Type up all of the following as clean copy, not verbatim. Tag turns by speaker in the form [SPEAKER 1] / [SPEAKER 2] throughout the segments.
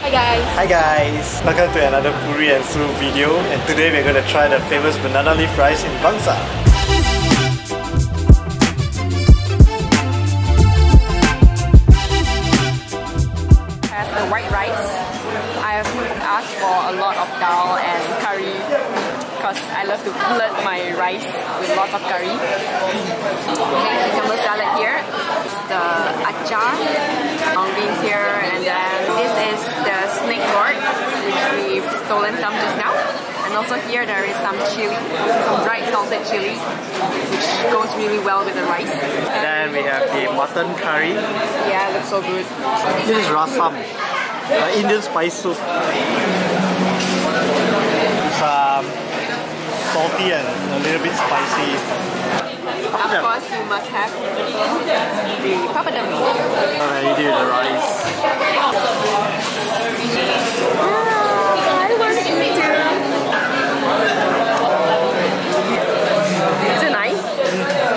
[SPEAKER 1] Hi guys!
[SPEAKER 2] Hi guys! Welcome to another Puri and Sue video, and today we're going to try the famous banana leaf rice in Bangsar.
[SPEAKER 1] As the white rice, I've asked for a lot of dal and curry because I love to flood my rice with lots of curry. Cucumber salad here, the achar, long beans here, and then this is the snake gourd, which we've stolen some just now. And also here there is some chili, some dried salted chili, which goes really well with the rice.
[SPEAKER 2] And then we have the mutton curry.
[SPEAKER 1] Yeah, it looks so good.
[SPEAKER 2] This is rasam, Indian spice soup. It's salty and a little bit spicy.
[SPEAKER 1] Of course, you must have the papadum.
[SPEAKER 2] And then you do the rice.
[SPEAKER 1] I want to eat too. Is it nice?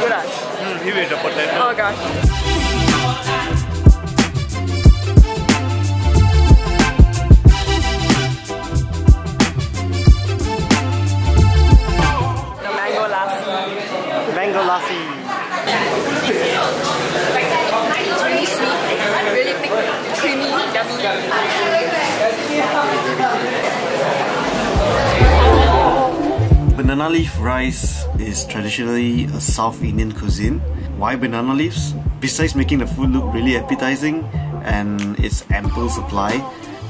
[SPEAKER 1] Good.
[SPEAKER 2] Here is the potato.
[SPEAKER 1] Oh gosh.
[SPEAKER 2] Mango lassi.
[SPEAKER 1] It's really sweet, really thick, creamy, yummy.
[SPEAKER 2] Banana leaf rice is traditionally a South Indian cuisine. Why banana leaves? Besides making the food look really appetizing and its ample supply,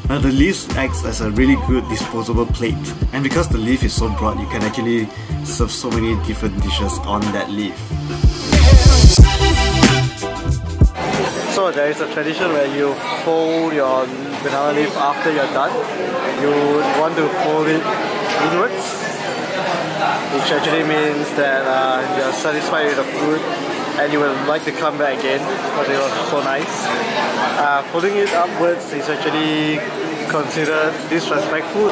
[SPEAKER 2] the leaves acts as a really good disposable plate. And because the leaf is so broad, you can actually serve so many different dishes on that leaf. So there is a tradition where you fold your banana leaf after you're done. You want to fold it inwards, which actually means that you're satisfied with the food and you would like to come back again because it was so nice. Folding it upwards is actually considered disrespectful.